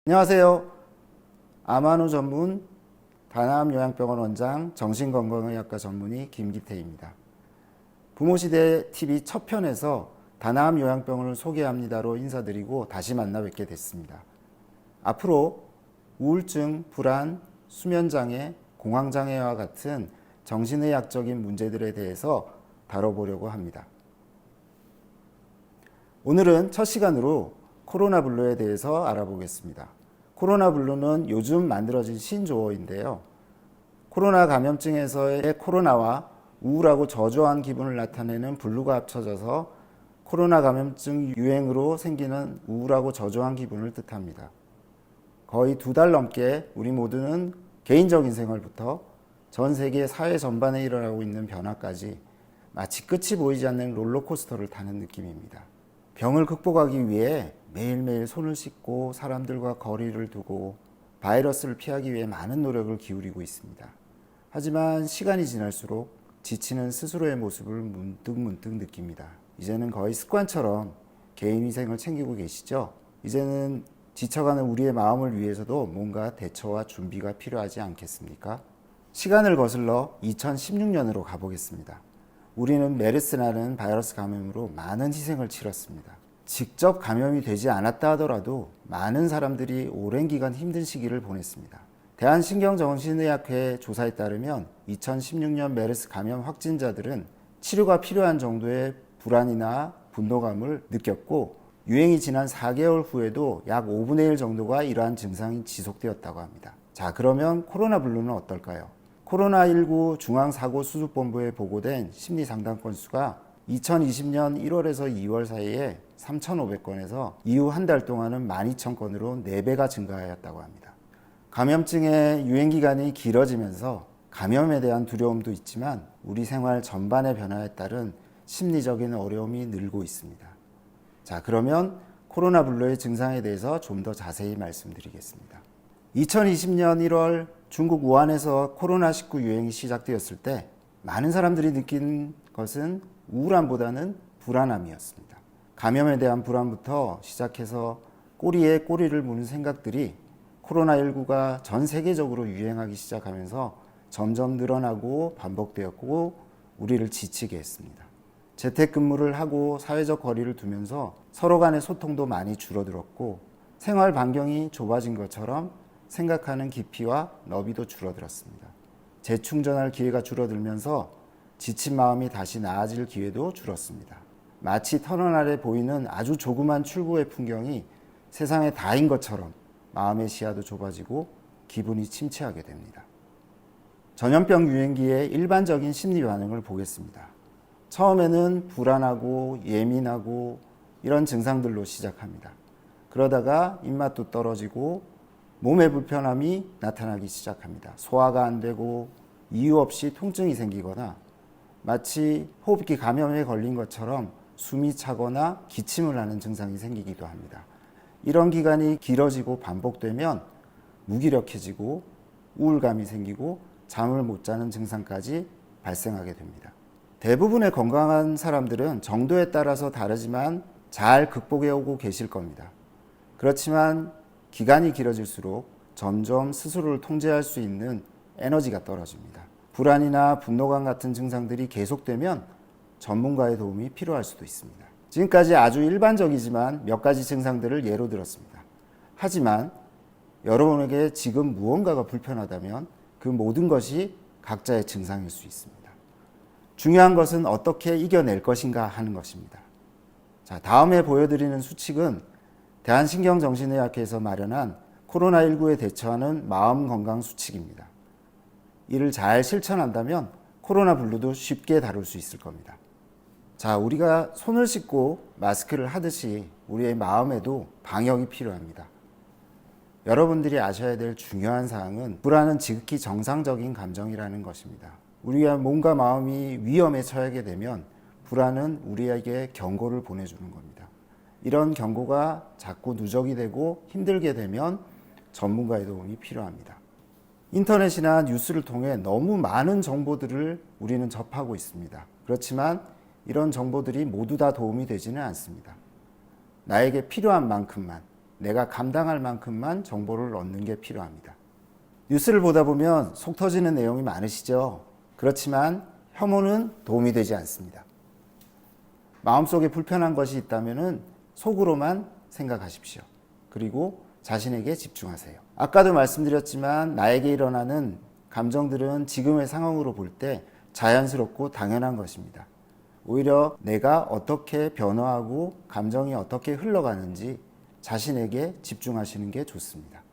안녕하세요. 아마노 전문 다나암 요양병원 원장 정신건강의학과 전문의 김기태입니다. 부모시대 TV 첫 편에서 다나암 요양병원을 소개합니다로 인사드리고 다시 만나 뵙게 됐습니다. 앞으로 우울증, 불안, 수면장애, 공황장애와 같은 정신의학적인 문제들에 대해서 다뤄보려고 합니다. 오늘은 첫 시간으로 코로나 블루에 대해서 알아보겠습니다. 코로나 블루는 요즘 만들어진 신조어인데요. 코로나 감염증에서의 코로나와 우울하고 저조한 기분을 나타내는 블루가 합쳐져서 코로나 감염증 유행으로 생기는 우울하고 저조한 기분을 뜻합니다. 거의 2달 넘게 우리 모두는 개인적인 생활부터 전 세계 사회 전반에 일어나고 있는 변화까지 마치 끝이 보이지 않는 롤러코스터를 타는 느낌입니다. 병을 극복하기 위해 매일매일 손을 씻고 사람들과 거리를 두고 바이러스를 피하기 위해 많은 노력을 기울이고 있습니다. 하지만 시간이 지날수록 지치는 스스로의 모습을 문득문득 느낍니다. 이제는 거의 습관처럼 개인위생을 챙기고 계시죠? 이제는 지쳐가는 우리의 마음을 위해서도 뭔가 대처와 준비가 필요하지 않겠습니까? 시간을 거슬러 2016년으로 가보겠습니다. 우리는 메르스라는 바이러스 감염으로 많은 희생을 치렀습니다. 직접 감염이 되지 않았다 하더라도 많은 사람들이 오랜 기간 힘든 시기를 보냈습니다. 대한신경정신의학회 조사에 따르면 2016년 메르스 감염 확진자들은 치료가 필요한 정도의 불안이나 분노감을 느꼈고 유행이 지난 4개월 후에도 약 5분의 1 정도가 이러한 증상이 지속되었다고 합니다. 자, 그러면 코로나 블루는 어떨까요? 코로나19 중앙사고수습본부에 보고된 심리상담 건수가 2020년 1월에서 2월 사이에 3,500건에서 이후 한 달 동안은 12,000건으로 4배가 증가하였다고 합니다. 감염증의 유행기간이 길어지면서 감염에 대한 두려움도 있지만 우리 생활 전반의 변화에 따른 심리적인 어려움이 늘고 있습니다. 자, 그러면 코로나 블루의 증상에 대해서 좀 더 자세히 말씀드리겠습니다. 2020년 1월 중국 우한에서 코로나19 유행이 시작되었을 때 많은 사람들이 느낀 것은 우울함보다는 불안함이었습니다. 감염에 대한 불안부터 시작해서 꼬리에 꼬리를 무는 생각들이 코로나19가 전 세계적으로 유행하기 시작하면서 점점 늘어나고 반복되었고 우리를 지치게 했습니다. 재택근무를 하고 사회적 거리를 두면서 서로 간의 소통도 많이 줄어들었고 생활 반경이 좁아진 것처럼 생각하는 깊이와 너비도 줄어들었습니다. 재충전할 기회가 줄어들면서 지친 마음이 다시 나아질 기회도 줄었습니다. 마치 터널 아래 보이는 아주 조그만 출구의 풍경이 세상에 다인 것처럼 마음의 시야도 좁아지고 기분이 침체하게 됩니다. 전염병 유행기의 일반적인 심리 반응을 보겠습니다. 처음에는 불안하고 예민하고 이런 증상들로 시작합니다. 그러다가 입맛도 떨어지고 몸의 불편함이 나타나기 시작합니다. 소화가 안 되고 이유 없이 통증이 생기거나 마치 호흡기 감염에 걸린 것처럼 숨이 차거나 기침을 하는 증상이 생기기도 합니다. 이런 기간이 길어지고 반복되면 무기력해지고 우울감이 생기고 잠을 못 자는 증상까지 발생하게 됩니다. 대부분의 건강한 사람들은 정도에 따라서 다르지만 잘 극복해 오고 계실 겁니다. 그렇지만 기간이 길어질수록 점점 스스로를 통제할 수 있는 에너지가 떨어집니다. 불안이나 분노감 같은 증상들이 계속되면 전문가의 도움이 필요할 수도 있습니다. 지금까지 아주 일반적이지만 몇 가지 증상들을 예로 들었습니다. 하지만 여러분에게 지금 무언가가 불편하다면 그 모든 것이 각자의 증상일 수 있습니다. 중요한 것은 어떻게 이겨낼 것인가 하는 것입니다. 자, 다음에 보여드리는 수칙은 대한신경정신의학회에서 마련한 코로나19에 대처하는 마음건강 수칙입니다. 이를 잘 실천한다면 코로나 블루도 쉽게 다룰 수 있을 겁니다. 자, 우리가 손을 씻고 마스크를 하듯이 우리의 마음에도 방역이 필요합니다. 여러분들이 아셔야 될 중요한 사항은 불안은 지극히 정상적인 감정이라는 것입니다. 우리가 몸과 마음이 위험에 처하게 되면 불안은 우리에게 경고를 보내주는 겁니다. 이런 경고가 자꾸 누적이 되고 힘들게 되면 전문가의 도움이 필요합니다. 인터넷이나 뉴스를 통해 너무 많은 정보들을 우리는 접하고 있습니다. 그렇지만 이런 정보들이 모두 다 도움이 되지는 않습니다. 나에게 필요한 만큼만, 내가 감당할 만큼만 정보를 얻는 게 필요합니다. 뉴스를 보다 보면 속 터지는 내용이 많으시죠? 그렇지만 혐오는 도움이 되지 않습니다. 마음속에 불편한 것이 있다면 속으로만 생각하십시오. 그리고 자신에게 집중하세요. 아까도 말씀드렸지만 나에게 일어나는 감정들은 지금의 상황으로 볼 때 자연스럽고 당연한 것입니다. 오히려 내가 어떻게 변화하고 감정이 어떻게 흘러가는지 자신에게 집중하시는 게 좋습니다.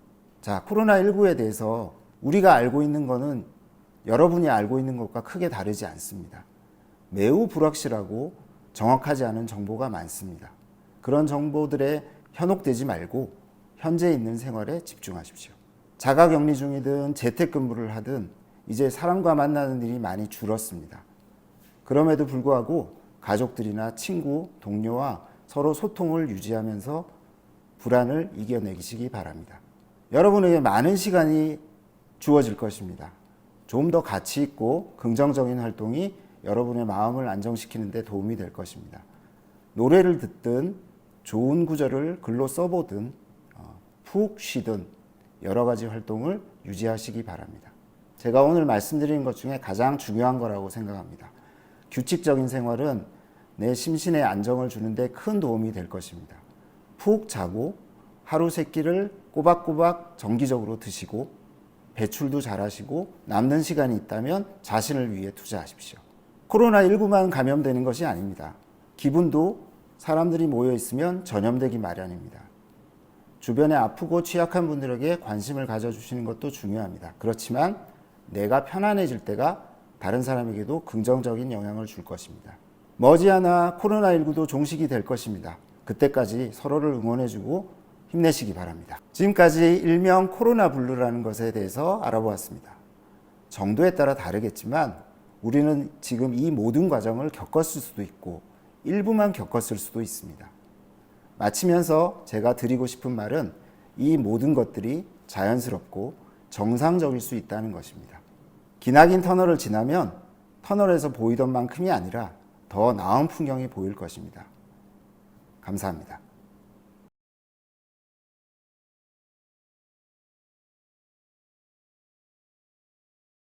자, 코로나19에 대해서 우리가 알고 있는 것은 여러분이 알고 있는 것과 크게 다르지 않습니다. 매우 불확실하고 정확하지 않은 정보가 많습니다. 그런 정보들에 현혹되지 말고 현재 있는 생활에 집중하십시오. 자가격리 중이든 재택근무를 하든 이제 사람과 만나는 일이 많이 줄었습니다. 그럼에도 불구하고 가족들이나 친구, 동료와 서로 소통을 유지하면서 불안을 이겨내시기 바랍니다. 여러분에게 많은 시간이 주어질 것입니다. 좀 더 가치 있고 긍정적인 활동이 여러분의 마음을 안정시키는 데 도움이 될 것입니다. 노래를 듣든 좋은 구절을 글로 써보든 푹 쉬든 여러 가지 활동을 유지하시기 바랍니다. 제가 오늘 말씀드린 것 중에 가장 중요한 거라고 생각합니다. 규칙적인 생활은 내 심신에 안정을 주는데 큰 도움이 될 것입니다. 푹 자고 하루 세 끼를 꼬박꼬박 정기적으로 드시고 배출도 잘하시고 남는 시간이 있다면 자신을 위해 투자하십시오. 코로나19만 감염되는 것이 아닙니다. 기분도 사람들이 모여 있으면 전염되기 마련입니다. 주변에 아프고 취약한 분들에게 관심을 가져주시는 것도 중요합니다. 그렇지만 내가 편안해질 때가 다른 사람에게도 긍정적인 영향을 줄 것입니다. 머지않아 코로나19도 종식이 될 것입니다. 그때까지 서로를 응원해주고 힘내시기 바랍니다. 지금까지 일명 코로나 블루라는 것에 대해서 알아보았습니다. 정도에 따라 다르겠지만 우리는 지금 이 모든 과정을 겪었을 수도 있고 일부만 겪었을 수도 있습니다. 마치면서 제가 드리고 싶은 말은 이 모든 것들이 자연스럽고 정상적일 수 있다는 것입니다. 기나긴 터널을 지나면 터널에서 보이던 만큼이 아니라 더 나은 풍경이 보일 것입니다. 감사합니다.